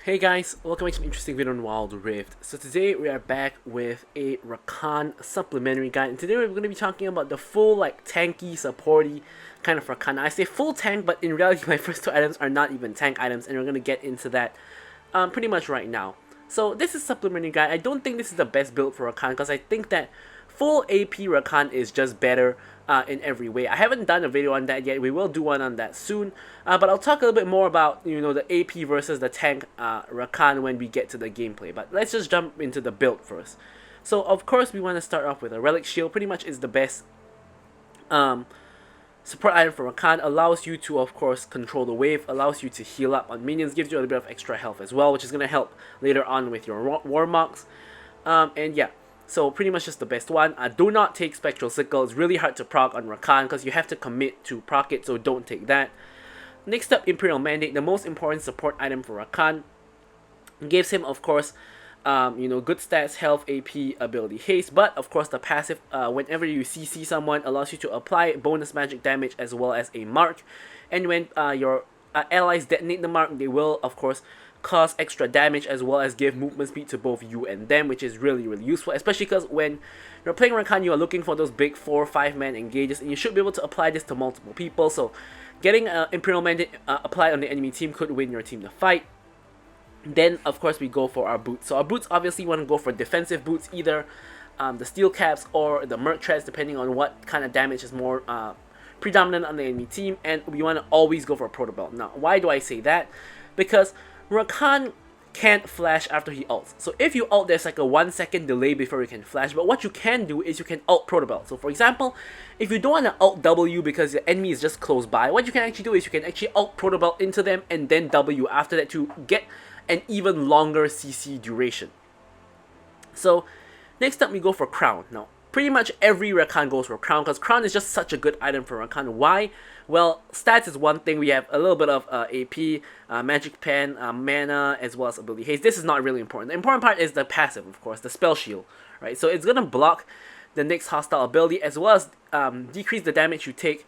Hey guys, welcome back to an interesting video on Wild Rift. So today we are back with a Rakan supplementary guide, and today we're going to be talking about the full tanky, supporty kind of Rakan. I say full tank, but in reality my first two items are not even tank items, and we're going to get into that pretty much right now. So this is supplementary guide. I don't think this is the best build for Rakan because I think that full AP Rakan is just better in every way. I haven't done a video on that yet. We will do one on that soon. But I'll talk a little bit more about the AP versus the tank Rakan when we get to the gameplay. But let's just jump into the build first. So of course we want to start off with a relic shield. Pretty much is the best support item for Rakan. Allows you to of course control the wave, allows you to heal up on minions, gives you a little bit of extra health as well, which is going to help later on with your Warmocks. And yeah. So pretty much just the best one. Do not take Spectral Sickle. It's really hard to proc on Rakan because you have to commit to proc it, so don't take that. Next up, Imperial Mandate, the most important support item for Rakan. Gives him, of course, good stats, health, AP, ability, haste, but of course the passive, whenever you CC someone, allows you to apply bonus magic damage as well as a mark. And when your allies detonate the mark, they will, of course, cause extra damage as well as give movement speed to both you and them, which is really useful, especially because when you're playing Rakan, you are looking for those big 4 or 5 man engages, and you should be able to apply this to multiple people. So getting Imperial Mandate applied on the enemy team could win your team the fight. Then of course we go for our boots. So our boots, obviously want to go for defensive boots, either the steel caps or the merc treads, depending on what kind of damage is more predominant on the enemy team, and we want to always go for a proto belt. Now why do I say that? Because Rakan can't flash after he ults. So if you ult, there's like a 1 second delay before you can flash. But what you can do is you can ult Proto Belt. So for example, if you don't want to ult W because your enemy is just close by, what you can actually do is you can actually ult Proto Belt into them and then W after that to get an even longer CC duration. So next up we go for Crown. Now pretty much every Rakan goes for Crown because Crown is just such a good item for Rakan. Why? Well, stats is one thing. We have a little bit of AP, Magic Pen, mana, as well as ability haste. This is not really important. The important part is the passive, of course, the spell shield, right? So it's gonna block the next hostile ability as well as decrease the damage you take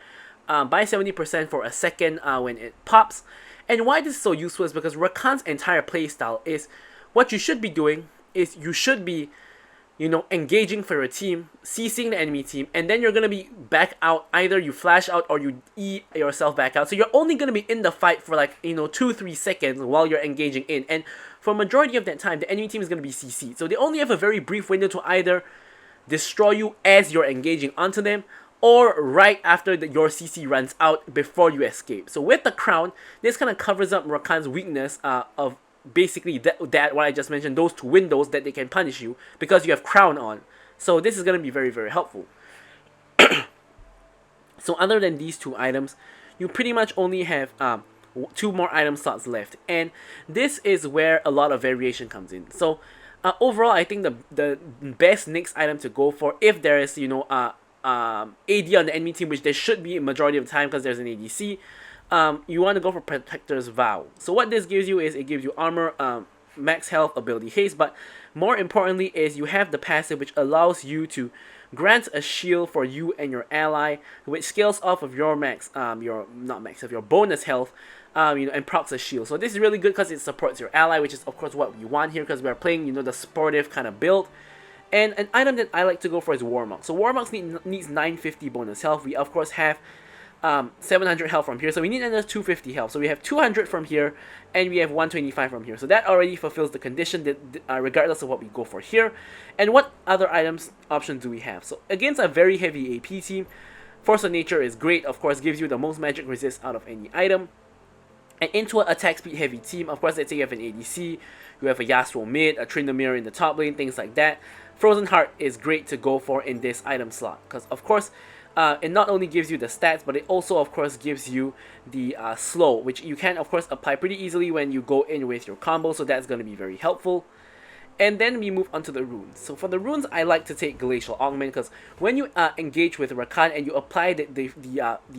by 70% for a second when it pops. And why this is so useful is because Rakan's entire playstyle is what you should be doing is you should be engaging for your team, CCing the enemy team, and then you're going to be back out. Either you flash out or you E yourself back out. So you're only going to be in the fight for 2-3 seconds while you're engaging in. And for a majority of that time, the enemy team is going to be CC'd. So they only have a very brief window to either destroy you as you're engaging onto them, or right after your CC runs out before you escape. So with the Crown, this kind of covers up Rakan's weakness of basically that what I just mentioned, those 2 windows that they can punish you because you have Crown on. So this is going to be very helpful. So other than these 2 items, you pretty much only have 2 more item slots left, and this is where a lot of variation comes in. So overall, I think the best next item to go for, if there is AD on the enemy team, which there should be a majority of the time because there's an ADC, you want to go for Protector's Vow. So what this gives you is it gives you armor, max health, ability haste, but more importantly is you have the passive, which allows you to grant a shield for you and your ally, which scales off of your your bonus health, and procs a shield. So this is really good because it supports your ally, which is of course what we want here because we are playing the sportive kind of build. And an item that I like to go for is Warmock. So Warmock needs 950 bonus health. We of course have 700 health from here, so we need another 250 health. So we have 200 from here, and we have 125 from here. So that already fulfills the condition that, regardless of what we go for here. And what other items options do we have? So against a very heavy AP team, Force of Nature is great. Of course, gives you the most magic resist out of any item. And into an attack speed heavy team, of course, let's say you have an ADC, you have a Yasuo mid, a Tryndamere in the top lane, things like that. Frozen Heart is great to go for in this item slot because, of course, it not only gives you the stats, but it also of course gives you the slow, which you can of course apply pretty easily when you go in with your combo, so that's going to be very helpful. And then we move on to the runes. So for the runes, I like to take Glacial Augment because when you engage with Rakan and you apply the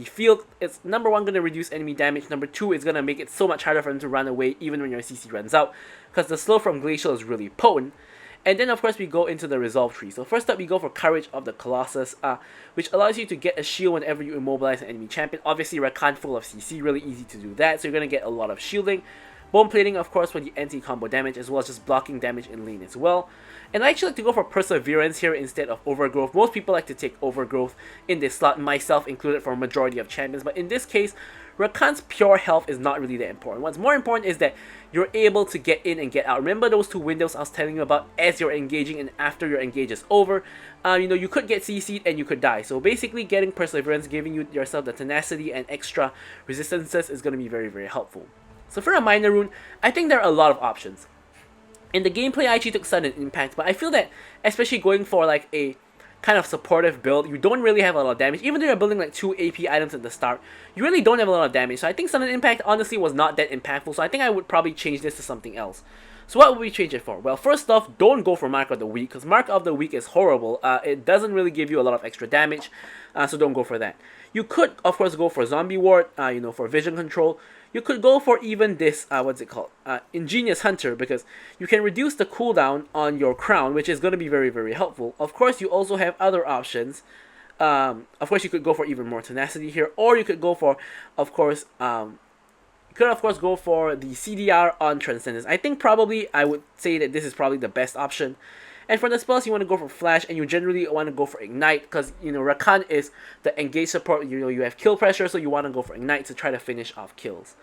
field, it's number 1 going to reduce enemy damage, number 2 is going to make it so much harder for them to run away even when your CC runs out, because the slow from Glacial is really potent. And then of course we go into the resolve tree. So first up we go for Courage of the Colossus, which allows you to get a shield whenever you immobilize an enemy champion. Obviously Rakan full of CC, really easy to do that, so you're going to get a lot of shielding. Bone Plating, of course, for the anti-combo damage, as well as just blocking damage in lane as well. And I actually like to go for Perseverance here instead of Overgrowth. Most people like to take Overgrowth in this slot, myself included for a majority of champions. But in this case, Rakan's pure health is not really that important. What's more important is that you're able to get in and get out. Remember those two windows I was telling you about as you're engaging and after your engage is over? You know, you could get CC'd and you could die. So basically getting Perseverance, giving yourself the tenacity and extra resistances is going to be very, very helpful. So for a minor rune, I think there are a lot of options. In the gameplay, I actually took Sudden Impact, but I feel that, especially going for like a kind of supportive build, you don't really have a lot of damage. Even though you're building like 2 AP items at the start, you really don't have a lot of damage. So I think Sudden Impact honestly was not that impactful, so I think I would probably change this to something else. So what would we change it for? Well, first off, don't go for Mark of the Week, because Mark of the Week is horrible. It doesn't really give you a lot of extra damage, so don't go for that. You could, of course, go for Zombie Ward, you know, for vision control. You could go for even this, what's it called? Ingenious Hunter, because you can reduce the cooldown on your crown, which is going to be very, very helpful. Of course, you also have other options. Of course, you could go for even more tenacity here, or you could go for, of course, go for the CDR on Transcendence. I think probably I would say that this is probably the best option. And for the spells, you want to go for Flash, and you generally want to go for Ignite, because, you know, Rakan is the engage support. You know, you have kill pressure, so you want to go for Ignite to try to finish off kills.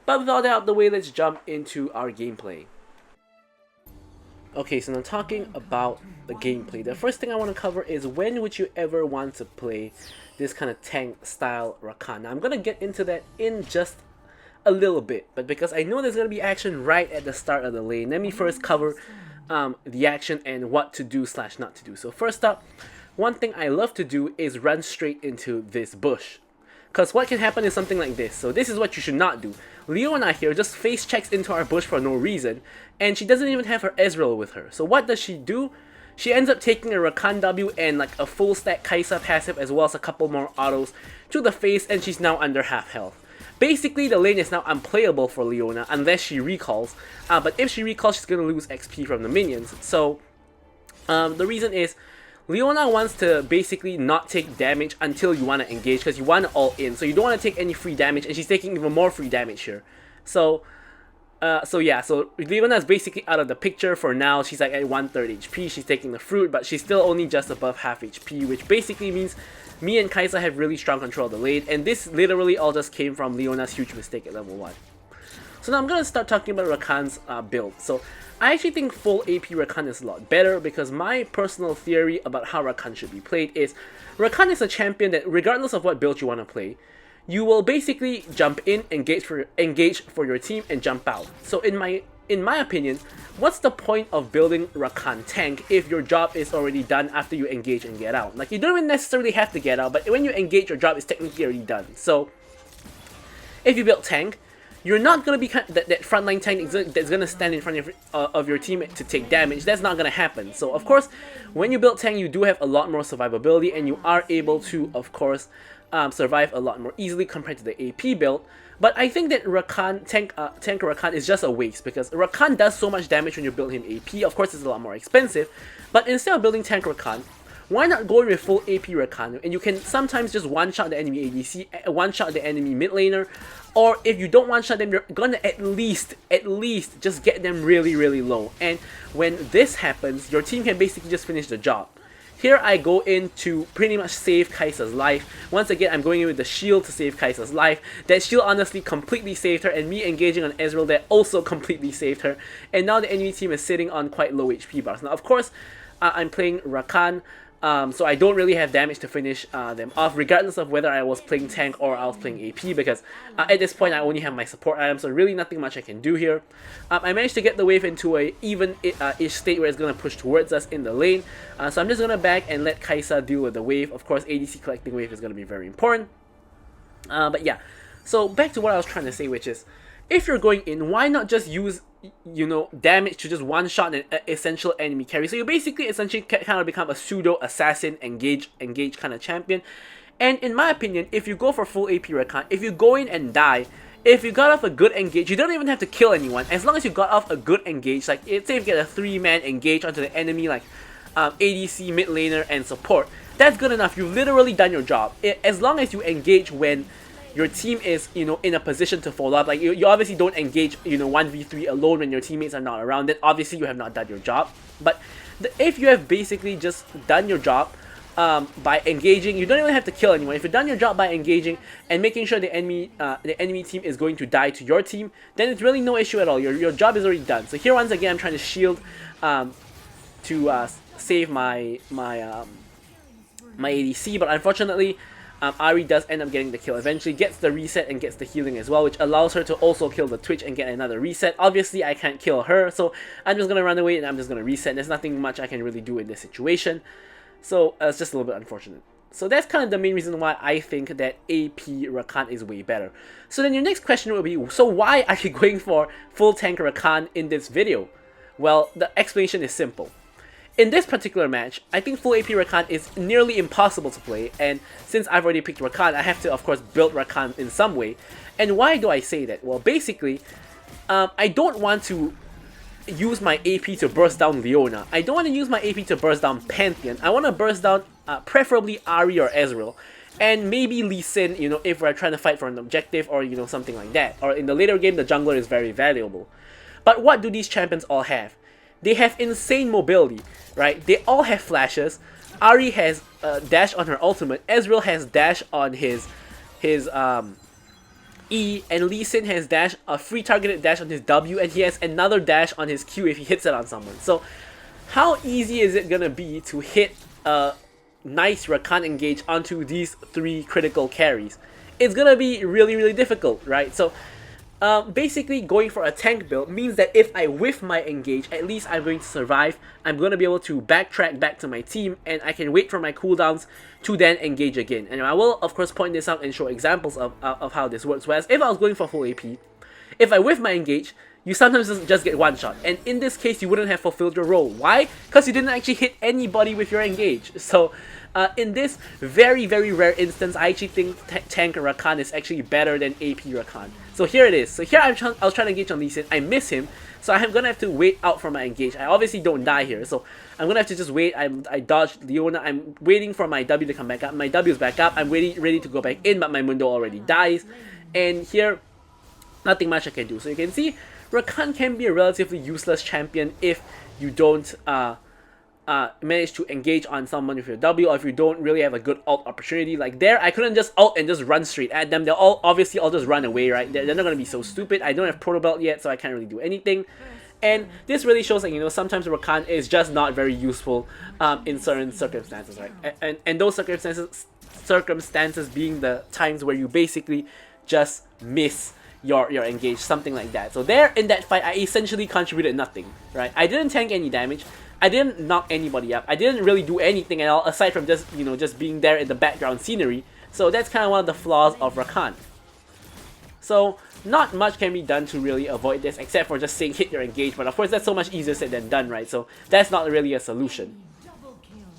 But with all that out of the way, let's jump into our gameplay. Okay, so now talking about the gameplay, the first thing I want to cover is when would you ever want to play this kind of tank style Rakan. Now, I'm going to get into that in just a little bit, but because I know there's going to be action right at the start of the lane, let me first cover the action and what to do / not to do. So first up, one thing I love to do is run straight into this bush, because what can happen is something like this. So this is what you should not do. Leona here just face checks into our bush for no reason, and she doesn't even have her Ezreal with her. So what does she do? She ends up taking a Rakan W and like a full stack Kai'Sa passive, as well as a couple more autos to the face, and she's now under half health. Basically, the lane is now unplayable for Leona unless she recalls, but if she recalls, she's going to lose XP from the minions. So the reason is Leona wants to basically not take damage until you want to engage, because you want to all in. So you don't want to take any free damage, and she's taking even more free damage here. So yeah, so Leona is basically out of the picture for now. She's like at 1/3 HP, she's taking the fruit, but she's still only just above half HP, which basically means me and Kai'Sa have really strong control of the lane, and this literally all just came from Leona's huge mistake at level 1. So now I'm going to start talking about Rakan's build. So I actually think full AP Rakan is a lot better, because my personal theory about how Rakan should be played is Rakan is a champion that regardless of what build you want to play, you will basically jump in, engage for your team, and jump out. So in my opinion, what's the point of building Rakan tank if your job is already done after you engage and get out? Like, you don't even necessarily have to get out, but when you engage, your job is technically already done. So if you build tank, you're not going to be that frontline tank that's going to stand in front of your team to take damage. That's not going to happen. So of course, when you build tank, you do have a lot more survivability, and you are able to, of course, survive a lot more easily compared to the AP build. But I think that tank Rakan is just a waste, because Rakan does so much damage when you build him AP. Of course, it's a lot more expensive, but instead of building tank Rakan, why not go with full AP Rakan? And you can sometimes just one-shot the enemy ADC, one-shot the enemy mid laner, or if you don't one-shot them, you're gonna at least just get them really, really low. And when this happens, your team can basically just finish the job. Here I go in to pretty much save Kai'Sa's life. Once again, I'm going in with the shield to save Kai'Sa's life. That shield honestly completely saved her, and me engaging on Ezreal, that also completely saved her. And now the enemy team is sitting on quite low HP bars. Now, of course, I'm playing Rakan, so I don't really have damage to finish them off, regardless of whether I was playing tank or I was playing AP, because at this point I only have my support items, so really nothing much I can do here. I managed to get the wave into a even-ish state where it's going to push towards us in the lane, so I'm just going to back and let Kai'Sa deal with the wave. Of course, ADC collecting wave is going to be very important. But yeah, so back to what I was trying to say, which is, if you're going in, why not just use, you know, damage to just one-shot an essential enemy carry? So you basically essentially kind of become a pseudo assassin engage kind of champion. And in my opinion, if you go for full AP Rakan, if you go in and die, if you got off a good engage, you don't even have to kill anyone. As long as you got off a good engage, like say if you get a 3-man engage onto the enemy, like ADC, mid laner, and support, that's good enough. You've literally done your job. As long as you engage when your team is, you know, in a position to follow up. Like, you obviously don't engage, you know, 1v3 alone when your teammates are not around. Then obviously you have not done your job. But if you have basically just done your job by engaging, you don't even have to kill anyone. If you've done your job by engaging and making sure the enemy team is going to die to your team, then it's really no issue at all. Your job is already done. So here once again, I'm trying to shield to save my ADC, but unfortunately, Ahri does end up getting the kill. Eventually gets the reset and gets the healing as well, which allows her to also kill the Twitch and get another reset. Obviously, I can't kill her, so I'm just going to run away and I'm just going to reset. There's nothing much I can really do in this situation. So it's just a little bit unfortunate. So that's kind of the main reason why I think that AP Rakan is way better. So then your next question will be, so why are you going for full tank Rakan in this video? Well, the explanation is simple. In this particular match, I think full AP Rakan is nearly impossible to play, and since I've already picked Rakan, I have to of course build Rakan in some way. And why do I say that? Well, basically, I don't want to use my AP to burst down Leona. I don't want to use my AP to burst down Pantheon. I want to burst down preferably Ahri or Ezreal, and maybe Lee Sin, you know, if we're trying to fight for an objective or, you know, something like that. Or in the later game, the jungler is very valuable. But what do these champions all have? They have insane mobility, right? They all have flashes. Ahri has dash on her ultimate. Ezreal has dash on his E, and Lee Sin has dash, a free targeted dash on his W, and he has another dash on his Q if he hits it on someone. So how easy is it gonna be to hit a nice Rakan engage onto these three critical carries? It's gonna be really, really difficult, right? So basically going for a tank build means that if I whiff my engage, at least I'm going to survive. I'm going to be able to backtrack back to my team, and I can wait for my cooldowns to then engage again. And I will of course point this out and show examples of how this works. Whereas if I was going for full AP, if I whiff my engage, you sometimes just get one shot, and in this case you wouldn't have fulfilled your role. Why? Because you didn't actually hit anybody with your engage. So in this very, very rare instance, I actually think tank Rakan is actually better than AP Rakan. So here it is. So here I was trying to engage on Lee Sin. I miss him, so I'm gonna have to wait out for my engage. I obviously don't die here, so I'm gonna have to just wait. I dodged Leona. I'm waiting for my W to come back up. My W is back up. I'm ready to go back in, but my Mundo already dies. And here, nothing much I can do. So you can see, Rakan can be a relatively useless champion if you don't manage to engage on someone with your W, or if you don't really have a good ult opportunity. Like there, I couldn't just ult and just run straight at them. They'll all obviously all just run away, right? They're not gonna be so stupid. I don't have Proto Belt yet, so I can't really do anything. And this really shows that, you know, sometimes Rakan is just not very useful in certain circumstances, right? And those circumstances being the times where you basically just miss your engage, something like that. So there in that fight, I essentially contributed nothing, right? I didn't tank any damage. I didn't knock anybody up. I didn't really do anything at all aside from just, you know, just being there in the background scenery. So that's kind of one of the flaws of Rakan. So not much can be done to really avoid this except for just saying hit your engage, but of course that's so much easier said than done, right? So that's not really a solution.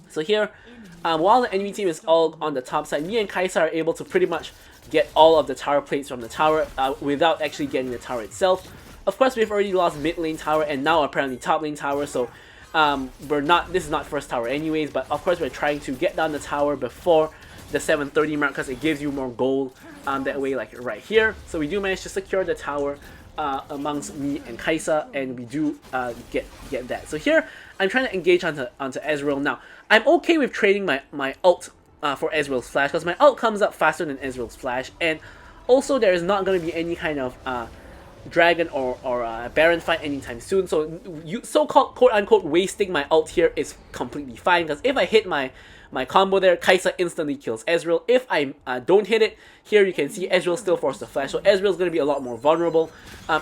So here, while the enemy team is all on the top side, me and Kaisa are able to pretty much get all of the tower plates from the tower without actually getting the tower itself. Of course, we've already lost mid lane tower and now apparently top lane tower, so this is not first tower anyways, but of course we're trying to get down the tower before the 730 mark because it gives you more gold that way, like right here. So we do manage to secure the tower amongst me and Kaisa, and we do get that. So here I'm trying to engage onto Ezreal. Now I'm okay with trading my ult for Ezreal's flash because my ult comes up faster than Ezreal's flash, and also there is not going to be any kind of dragon or Baron fight anytime soon, so so-called quote-unquote wasting my ult here is completely fine, because if I hit my combo there, Kaisa instantly kills Ezreal. If I don't hit it, here you can see Ezreal still forced to flash, so Ezreal's going to be a lot more vulnerable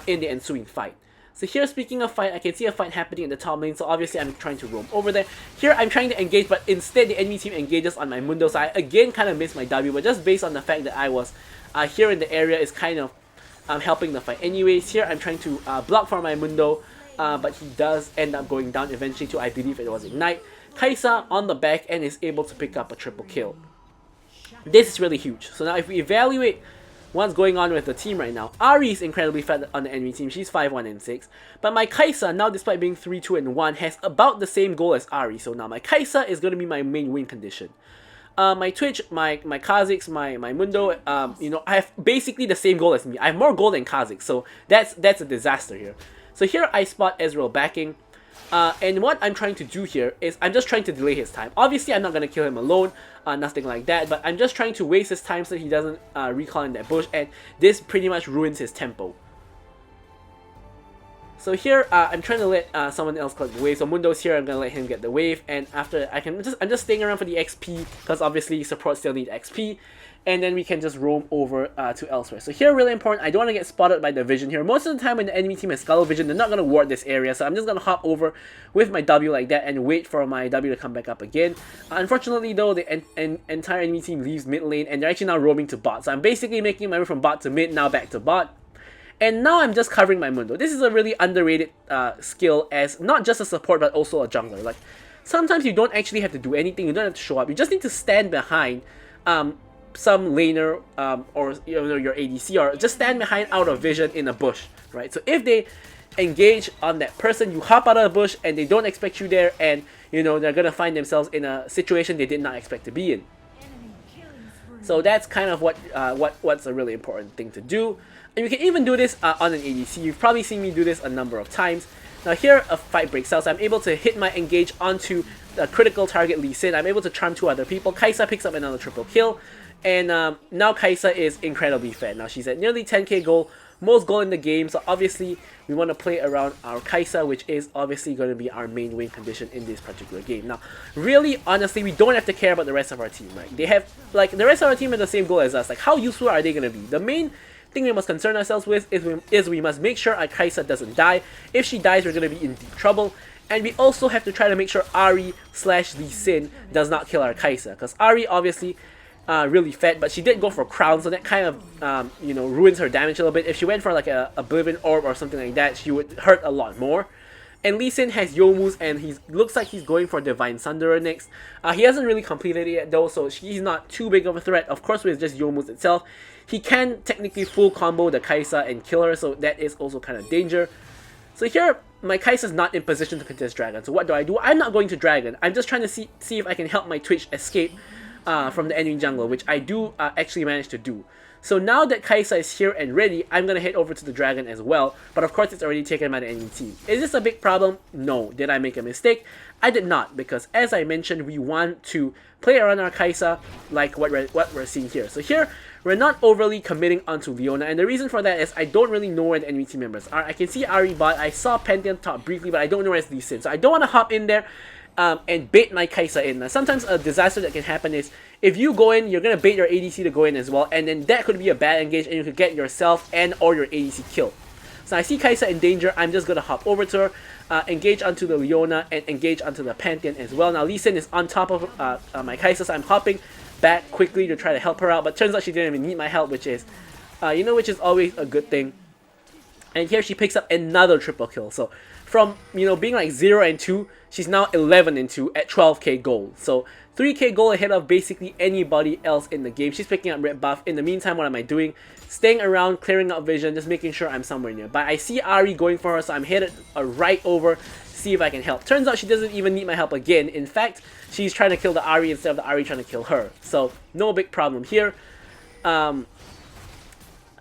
in the ensuing fight. So here, speaking of fight, I can see a fight happening in the top lane, so obviously I'm trying to roam over there. Here I'm trying to engage, but instead the enemy team engages on my Mundo, so I again kind of missed my W, but just based on the fact that I was here in the area is kind of helping the fight. Anyways, here I'm trying to block for my Mundo, but he does end up going down eventually to, I believe it was Ignite. Kaisa on the back end is able to pick up a triple kill. This is really huge. So now if we evaluate what's going on with the team right now, Ahri is incredibly fat on the enemy team. She's 5-1 and 6. But my Kaisa, now despite being 3-2 and 1, has about the same goal as Ahri. So now my Kaisa is going to be my main win condition. My Twitch, my Kha'Zix, my Mundo, you know, I have basically the same goal as me. I have more gold than Kha'Zix, so that's a disaster here. So here I spot Ezreal backing. And what I'm trying to do here is I'm just trying to delay his time. Obviously, I'm not going to kill him alone, nothing like that, but I'm just trying to waste his time so he doesn't recall in that bush, and this pretty much ruins his tempo. So here, I'm trying to let someone else collect the wave. So Mundo's here, I'm going to let him get the wave, and after I'm just staying around for the XP, because obviously support still need XP, and then we can just roam over to elsewhere. So here, really important, I don't want to get spotted by the vision here. Most of the time when the enemy team has Scuttle Vision, they're not going to ward this area, so I'm just going to hop over with my W like that and wait for my W to come back up again. Unfortunately though, the entire enemy team leaves mid lane, and they're actually now roaming to bot. So I'm basically making my move from bot to mid, now back to bot. And now I'm just covering my Mundo. This is a really underrated skill as not just a support but also a jungler. Like, sometimes you don't actually have to do anything, you don't have to show up. You just need to stand behind some laner or you know, your ADC, or just stand behind out of vision in a bush, right? So if they engage on that person, you hop out of the bush and they don't expect you there, and you know, they're gonna find themselves in a situation they did not expect to be in. So that's kind of what's a really important thing to do. And you can even do this on an ADC. You've probably seen me do this a number of times. Now here a fight breaks out, so I'm able to hit my engage onto the critical target Lee Sin. I'm able to charm 2 other people. Kai'Sa picks up another triple kill. And now Kai'Sa is incredibly fed. Now she's at nearly 10k gold, most gold in the game. So obviously we want to play around our Kai'Sa, which is obviously going to be our main win condition in this particular game. Now, really, honestly, we don't have to care about the rest of our team. Right? They have, like, the rest of our team has the same goal as us. Like, how useful are they going to be? The main thing we must concern ourselves with is we must make sure our Kai'Sa doesn't die. If she dies, we're going to be in deep trouble. And we also have to try to make sure Ahri / Lee Sin does not kill our Kai'Sa, because Ahri obviously really fed, but she did go for crown, so that kind of you know, ruins her damage a little bit. If she went for like a Oblivion Orb or something like that, she would hurt a lot more. And Lee Sin has Youmuu's, and he looks like he's going for Divine Sunderer next. He hasn't really completed it yet though, so he's not too big of a threat. Of course, with just Youmuu's itself, he can technically full combo the Kai'Sa and kill her, so that is also kind of danger. So here, my Kai'Sa's not in position to contest Dragon. So what do? I'm not going to Dragon. I'm just trying to see if I can help my Twitch escape from the enemy jungle, which I do actually manage to do. So now that Kai'Sa is here and ready, I'm going to head over to the Dragon as well. But of course, it's already taken by the enemy team. Is this a big problem? No. Did I make a mistake? I did not, because as I mentioned, we want to play around our Kai'Sa like what we're seeing here. So here, we're not overly committing onto Leona, and the reason for that is I don't really know where the enemy team members are. I can see Ahri bot, I saw Pantheon top briefly, but I don't know where it's Lee Sin. So I don't want to hop in there and bait my Kai'Sa in. Now, sometimes a disaster that can happen is if you go in, you're going to bait your ADC to go in as well, and then that could be a bad engage, and you could get yourself and or your ADC killed. So I see Kai'Sa in danger, I'm just going to hop over to her, engage onto the Leona, and engage onto the Pantheon as well. Now Lee Sin is on top of my Kai'Sa, so I'm hopping back quickly to try to help her out, but turns out she didn't even need my help, which is, you know, which is always a good thing. And here she picks up another triple kill. So from, you know, being like 0 and 2, she's now 11 and 2 at 12k gold. So 3k gold ahead of basically anybody else in the game. She's picking up red buff. In the meantime, what am I doing? Staying around, clearing out vision, just making sure I'm somewhere near. But I see Ahri going for her, so I'm headed right over, see if I can help. Turns out she doesn't even need my help again. In fact, she's trying to kill the Ahri instead of the Ahri trying to kill her. So no big problem here.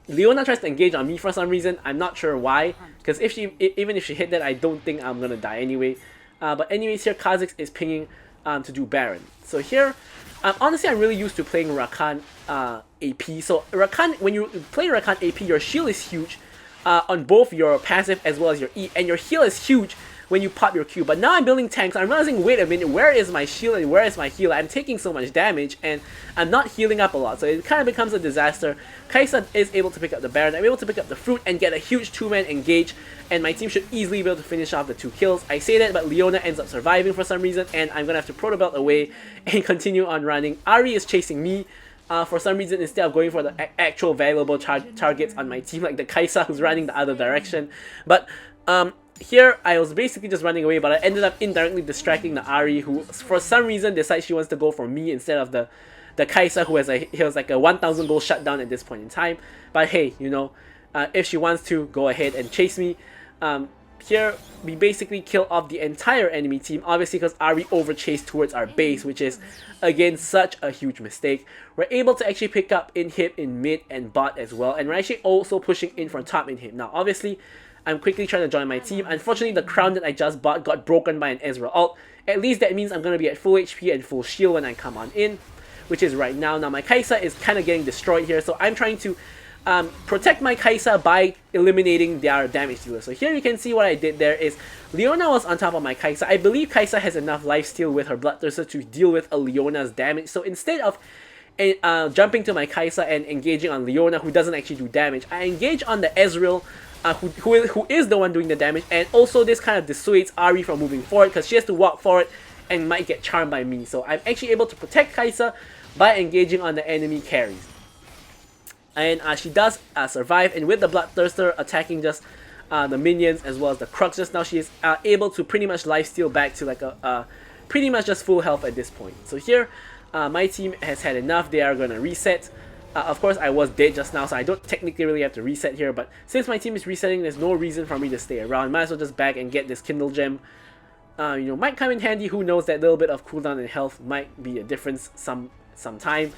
Leona tries to engage on me for some reason. I'm not sure why, because even if she hit that, I don't think I'm gonna die anyway. But anyways, here Kha'Zix is pinging to do Baron. So here, honestly, I'm really used to playing Rakan AP. So Rakan, when you play Rakan AP, your shield is huge on both your passive as well as your E, and your heal is huge when you pop your Q. But now I'm building tanks, I'm realizing, wait a minute, where is my shield and where is my heal? I'm taking so much damage and I'm not healing up a lot, so it kind of becomes a disaster. Kai'Sa is able to pick up the Baron, I'm able to pick up the fruit and get a huge 2-man engage, and my team should easily be able to finish off the 2 kills. I say that, but Leona ends up surviving for some reason, and I'm gonna have to proto belt away and continue on running. Ahri is chasing me. For some reason, instead of going for the actual valuable targets on my team, like the Kai'Sa who's running the other direction. But here, I was basically just running away, but I ended up indirectly distracting the Ahri, who for some reason decides she wants to go for me instead of the Kai'Sa, who has like a 1000 gold shutdown at this point in time. But hey, you know, if she wants to go ahead and chase me, here we basically kill off the entire enemy team, obviously because Ari overchased towards our base, which is again such a huge mistake. We're able to actually pick up inhib in mid and bot as well, and we're actually also pushing in from top inhib. Now obviously I'm quickly trying to join my team. Unfortunately, the crown that I just bought got broken by an Ezreal ult. At least that means I'm going to be at full HP and full shield when I come on in, which is right now. Now my Kai'Sa is kind of getting destroyed here, so I'm trying to protect my Kai'Sa by eliminating their damage dealer. So here you can see what I did there is Leona was on top of my Kai'Sa. I believe Kai'Sa has enough lifesteal with her Bloodthirster to deal with a Leona's damage. So instead of jumping to my Kai'Sa and engaging on Leona, who doesn't actually do damage, I engage on the Ezreal, who is the one doing the damage, and also this kind of dissuades Ari from moving forward because she has to walk forward and might get charmed by me. So I'm actually able to protect Kai'Sa by engaging on the enemy carries. And she does survive, and with the Bloodthirster attacking just the minions as well as the Crux just now, she is able to pretty much lifesteal back to like a pretty much just full health at this point. So here my team has had enough. They are going to reset. Of course I was dead just now, so I don't technically really have to reset here, but since my team is resetting, there's no reason for me to stay around. Might as well just back and get this Kindle Gem. You know, might come in handy. Who knows, that little bit of cooldown and health might be a difference sometime.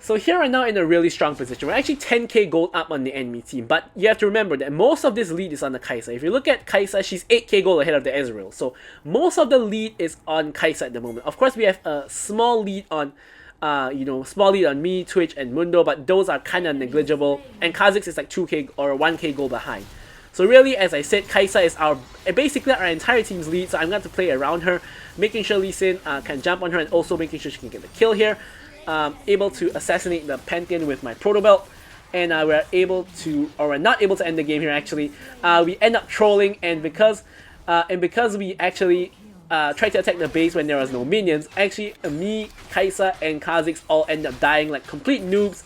So here we're now in a really strong position. We're actually 10k gold up on the enemy team, but you have to remember that most of this lead is on the Kai'Sa. If you look at Kai'Sa, she's 8k gold ahead of the Ezreal. So most of the lead is on Kai'Sa at the moment. Of course, we have a small lead on small lead on me, Twitch, and Mundo, but those are kind of negligible. And Kha'Zix is like 2k or 1k gold behind. So really, as I said, Kai'Sa is basically our entire team's lead, so I'm going to play around her, making sure Lee Sin can jump on her, and also making sure she can get the kill here. Able to assassinate the Pantheon with my Proto Belt, and we're not able to end the game here actually. We end up trolling, and because we actually tried to attack the base when there was no minions, actually me, Kai'Sa, and Kha'Zix all end up dying like complete noobs,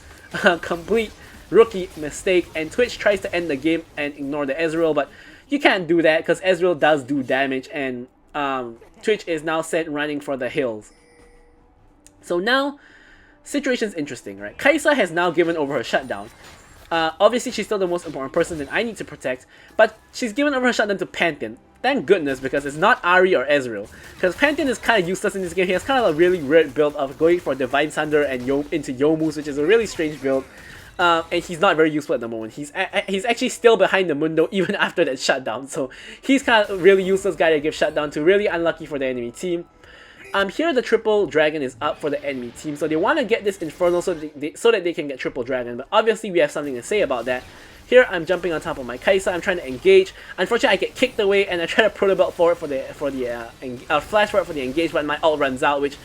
complete rookie mistake, and Twitch tries to end the game and ignore the Ezreal, but you can't do that because Ezreal does do damage, and Twitch is now sent running for the hills. So now, situation's interesting, right? Kai'Sa has now given over her shutdown. Obviously, she's still the most important person that I need to protect, but she's given over her shutdown to Pantheon. Thank goodness, because it's not Ari or Ezreal. Because Pantheon is kind of useless in this game. He has kind of a really weird build of going for Divine Thunder and into Youmu's, which is a really strange build. And he's not very useful at the moment. He's actually still behind the Mundo even after that shutdown. So he's kind of a really useless guy to give shutdown to. Really unlucky for the enemy team. Here the triple dragon is up for the enemy team, so they want to get this Infernal so that they can get triple dragon, but obviously we have something to say about that. Here I'm jumping on top of my Kai'Sa, I'm trying to engage. Unfortunately I get kicked away, and I try to Proto Belt forward for the flash forward for the engage, but my ult runs out, which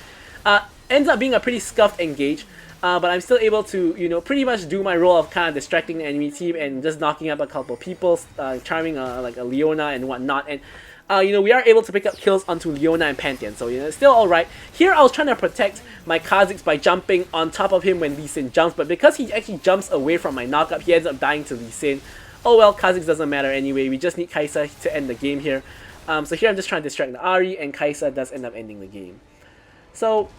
ends up being a pretty scuffed engage. But I'm still able to, pretty much do my role of kind of distracting the enemy team and just knocking up a couple people, charming like a Leona and whatnot, and we are able to pick up kills onto Leona and Pantheon, so it's still alright. Here I was trying to protect my Kha'Zix by jumping on top of him when Lee Sin jumps, but because he actually jumps away from my knockup, he ends up dying to Lee Sin. Oh well, Kha'Zix doesn't matter anyway, we just need Kai'Sa to end the game here. So here I'm just trying to distract the Ari, and Kai'Sa does end up ending the game. So,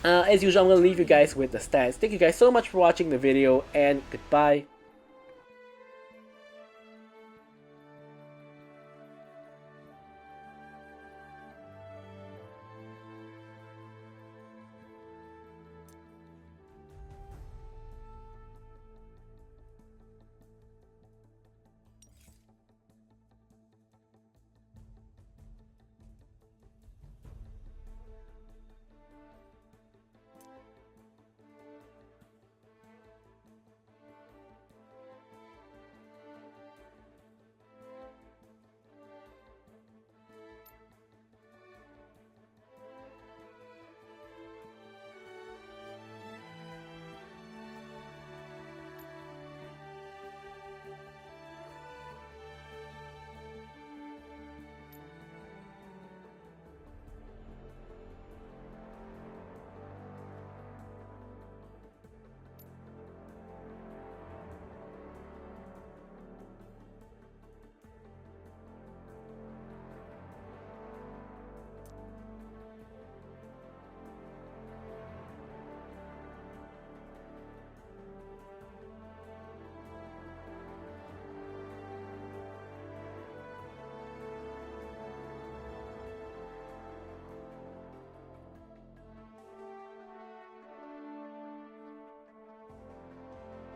as usual, I'm going to leave you guys with the stats. Thank you guys so much for watching the video, and goodbye.